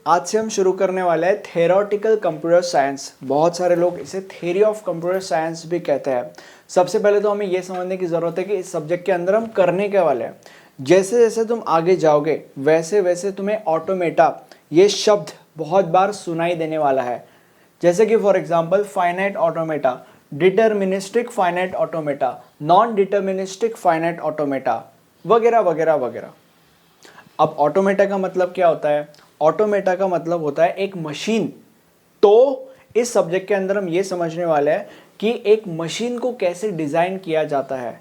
आज से हम शुरू करने वाले हैं थेरोटिकल कंप्यूटर साइंस। बहुत सारे लोग इसे थ्योरी ऑफ कंप्यूटर साइंस भी कहते हैं। सबसे पहले तो हमें यह समझने की ज़रूरत है कि इस सब्जेक्ट के अंदर हम करने के वाले हैं। जैसे जैसे तुम आगे जाओगे वैसे वैसे तुम्हें ऑटोमेटा ये शब्द बहुत बार सुनाई देने वाला है। जैसे कि for example finite automata, deterministic finite automata, non deterministic finite automata वगैरह वगैरह वगैरह। अब ऑटोमेटा का मतलब क्या होता है? ऑटोमेटा का मतलब होता है एक मशीन। तो इस सब्जेक्ट के अंदर हम ये समझने वाले हैं कि एक मशीन को कैसे डिजाइन किया जाता है,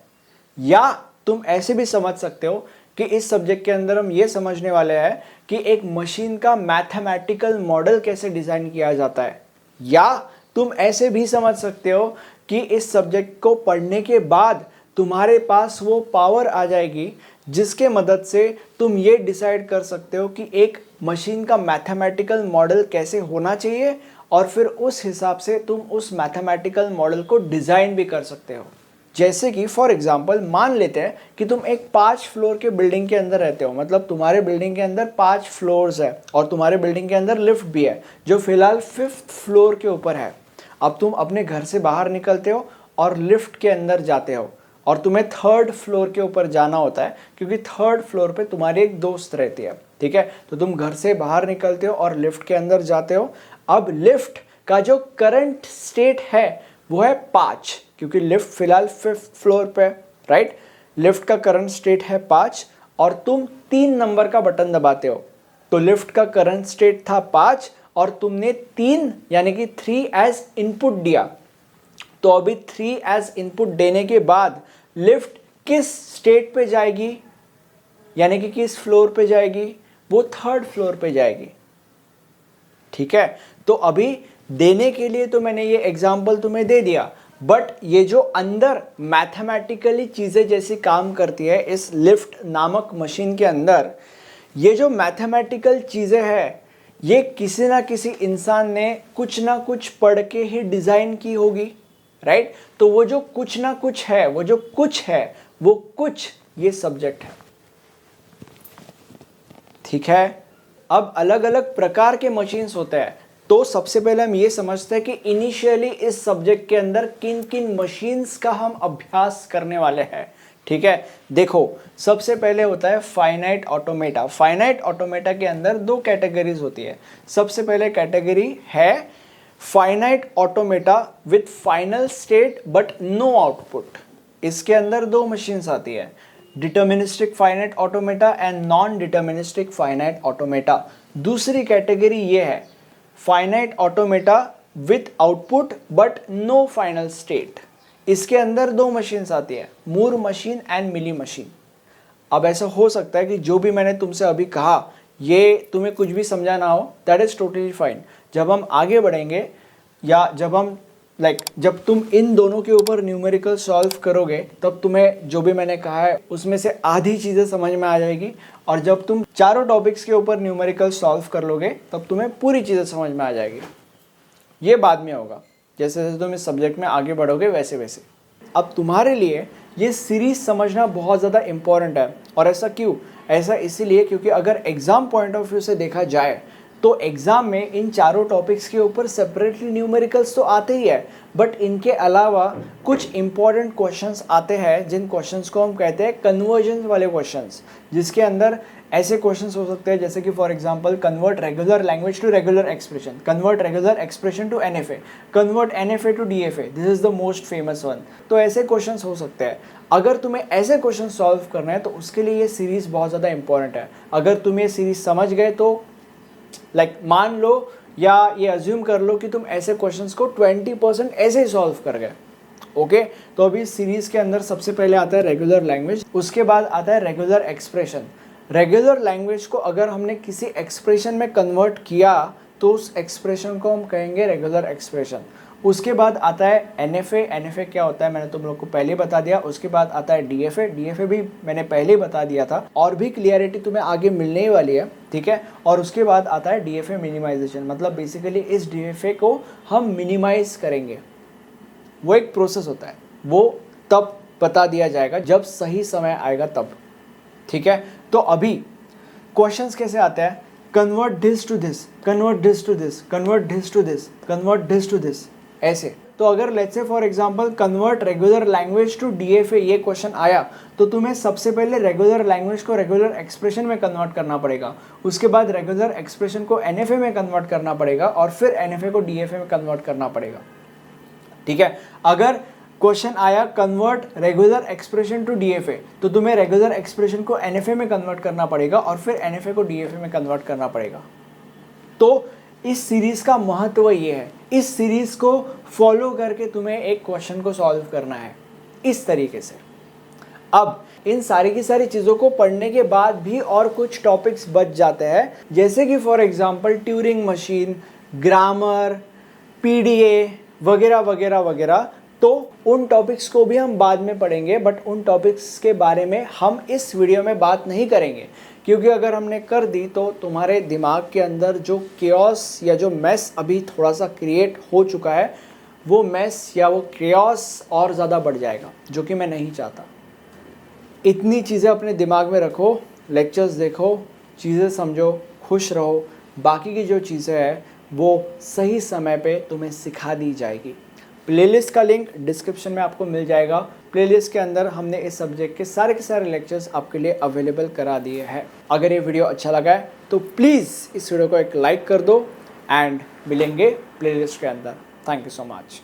या तुम ऐसे भी समझ सकते हो कि इस सब्जेक्ट के अंदर हम ये समझने वाले हैं कि एक मशीन का मैथमेटिकल मॉडल कैसे डिजाइन किया जाता है। या तुम ऐसे भी समझ सकते हो कि इस सब्जेक्ट को पढ़ने के बाद तुम्हारे पास वो पावर आ जाएगी जिसके मदद से तुम ये डिसाइड कर सकते हो कि एक मशीन का मैथमेटिकल मॉडल कैसे होना चाहिए, और फिर उस हिसाब से तुम उस मैथमेटिकल मॉडल को डिज़ाइन भी कर सकते हो। जैसे कि फॉर एग्जांपल मान लेते हैं कि तुम एक 5 फ्लोर के बिल्डिंग के अंदर रहते हो, मतलब तुम्हारे बिल्डिंग के अंदर 5 फ्लोर्स है और तुम्हारे बिल्डिंग के अंदर लिफ्ट भी है जो फिलहाल 5th फ्लोर के ऊपर है। अब तुम अपने घर से बाहर निकलते हो और लिफ्ट के अंदर जाते हो और तुम्हें 3rd फ्लोर के ऊपर जाना होता है क्योंकि 3rd फ्लोर पे तुम्हारी एक दोस्त रहती है। ठीक है, तो तुम घर से बाहर निकलते हो और लिफ्ट के अंदर जाते हो। अब लिफ्ट का जो करंट स्टेट है वो है 5, क्योंकि लिफ्ट फिलहाल 5th फ्लोर पे, राइट। लिफ्ट का करंट स्टेट है 5 और तुम 3 नंबर का बटन दबाते हो। तो लिफ्ट का करंट स्टेट था 5 और तुमने 3 यानी कि 3 एज इनपुट दिया। तो अभी 3 एज इनपुट देने के बाद लिफ्ट किस स्टेट पे जाएगी, यानी कि किस फ्लोर पे जाएगी? वो 3rd फ्लोर पे जाएगी। ठीक है, तो अभी देने के लिए तो मैंने ये एग्जांपल तुम्हें दे दिया, बट ये जो अंदर मैथमेटिकली चीजें जैसी काम करती है इस लिफ्ट नामक मशीन के अंदर, ये जो मैथमेटिकल चीजें हैं ये किसी ना किसी इंसान ने कुछ ना कुछ पढ़ के ही डिजाइन की होगी, राइट। तो वो जो कुछ ना कुछ है, वो जो कुछ है, वो कुछ ये सब्जेक्ट है। ठीक है, अब अलग अलग प्रकार के मशीन्स होते हैं। तो सबसे पहले हम ये समझते हैं कि इनिशियली इस सब्जेक्ट के अंदर किन किन मशीन्स का हम अभ्यास करने वाले हैं। ठीक है, देखो सबसे पहले होता है फाइनाइट ऑटोमेटा। फाइनाइट ऑटोमेटा के अंदर 2 कैटेगरीज होती है। सबसे पहले कैटेगरी है finite automata with final state but no output. इसके अंदर 2 मशीन्स आती है, deterministic finite automata and non deterministic finite automata. दूसरी कैटेगरी ये है finite automata with output but no final state. इसके अंदर 2 मशीन्स आती है, Moore machine and Mealy machine. अब ऐसा हो सकता है कि जो भी मैंने तुमसे अभी कहा ये तुम्हें कुछ भी समझा ना हो, दैट इज टोटली फाइन। जब हम आगे बढ़ेंगे या जब तुम इन दोनों के ऊपर न्यूमेरिकल सॉल्व करोगे तब तुम्हें जो भी मैंने कहा है उसमें से आधी चीज़ें समझ में आ जाएगी, और जब तुम चारों टॉपिक्स के ऊपर न्यूमेरिकल सॉल्व कर लोगे तब तुम्हें पूरी चीज़ें समझ में आ जाएगी। ये बाद में होगा, जैसे जैसे तुम इस सब्जेक्ट में आगे बढ़ोगे वैसे वैसे। अब तुम्हारे लिए ये सीरीज समझना बहुत ज़्यादा इम्पॉर्टेंट है। और ऐसा क्यों? ऐसा इसीलिए क्योंकि अगर एग्ज़ाम पॉइंट ऑफ व्यू से देखा जाए तो एग्ज़ाम में इन चारों टॉपिक्स के ऊपर सेपरेटली न्यूमेरिकल्स तो आते ही है, बट इनके अलावा कुछ इंपॉर्टेंट क्वेश्चंस आते हैं जिन क्वेश्चंस को हम कहते हैं कन्वर्जन वाले क्वेश्चंस, जिसके अंदर ऐसे क्वेश्चंस हो सकते हैं जैसे कि for example convert regular language to regular expression, convert regular expression to NFA, convert NFA to DFA. This is the most famous one. तो ऐसे क्वेश्चंस हो सकते हैं। अगर तुम्हें ऐसे क्वेश्चन सॉल्व करना है तो उसके लिए ये सीरीज बहुत ज़्यादा इंपॉर्टेंट है। अगर तुम ये सीरीज समझ गए तो मान लो या ये अज्यूम कर लो कि तुम ऐसे क्वेश्चंस को 20% ऐसे ही सॉल्व कर गए। ओके, तो अभी इस सीरीज के अंदर सबसे पहले आता है रेगुलर लैंग्वेज, उसके बाद आता है रेगुलर एक्सप्रेशन। रेगुलर लैंग्वेज को अगर हमने किसी एक्सप्रेशन में कन्वर्ट किया तो उस एक्सप्रेशन को हम कहेंगे रेगुलर एक्सप्रेशन। उसके बाद आता है एनएफए। एनएफए क्या होता है मैंने तुम लोग को पहले बता दिया। उसके बाद आता है डीएफए। डीएफए भी मैंने पहले ही बता दिया था, और भी क्लियरिटी तुम्हें आगे मिलने ही वाली है। ठीक है, और उसके बाद आता है डीएफए मिनिमाइजेशन, मतलब बेसिकली इस डीएफए को हम मिनिमाइज करेंगे। वो एक प्रोसेस होता है, वो तब बता दिया जाएगा जब सही समय आएगा तब। ठीक है, तो अभी क्वेश्चंस कैसे आते हैं convert this to this, convert this to this, convert this to this, convert this to this, ऐसे। तो अगर let's say for example convert regular language to DFA ये क्वेश्चन आया, तो तुम्हें सबसे पहले रेगुलर लैंग्वेज को रेगुलर एक्सप्रेशन में कन्वर्ट करना पड़ेगा, उसके बाद रेगुलर एक्सप्रेशन को एनएफए में कन्वर्ट करना पड़ेगा, और फिर एनएफए को डीएफए में कन्वर्ट करना पड़ेगा। ठीक है, अगर क्वेश्चन आया convert regular expression to DFA, तो तुम्हें रेगुलर एक्सप्रेशन को एनएफए में कन्वर्ट करना पड़ेगा और फिर एनएफए को डीएफए में कन्वर्ट करना पड़ेगा। तो इस सीरीज का महत्व ये है, इस सीरीज को फॉलो करके तुम्हें एक क्वेश्चन को सॉल्व करना है इस तरीके से। अब इन सारी की सारी चीज़ों को पढ़ने के बाद भी और कुछ टॉपिक्स बच जाते हैं, जैसे कि for example Turing machine, grammar, PDA वगैरह वगैरह वगैरह। तो उन टॉपिक्स को भी हम बाद में पढ़ेंगे, बट उन टॉपिक्स के बारे में हम इस वीडियो में बात नहीं करेंगे, क्योंकि अगर हमने कर दी तो तुम्हारे दिमाग के अंदर जो केओस या जो मैस अभी थोड़ा सा क्रिएट हो चुका है, वो मैस या वो केओस और ज़्यादा बढ़ जाएगा, जो कि मैं नहीं चाहता। इतनी चीज़ें अपने दिमाग में रखो, लेक्चर्स देखो, चीज़ें समझो, खुश रहो। बाकी की जो चीज़ें हैं वो सही समय पे तुम्हें सिखा दी जाएगी। प्लेलिस्ट का लिंक डिस्क्रिप्शन में आपको मिल जाएगा। प्लेलिस्ट के अंदर हमने इस सब्जेक्ट के सारे लेक्चर्स आपके लिए अवेलेबल करा दिए हैं। अगर ये वीडियो अच्छा लगा है तो प्लीज़ इस वीडियो को एक लाइक कर दो, एंड मिलेंगे प्लेलिस्ट के अंदर। Thank you so much.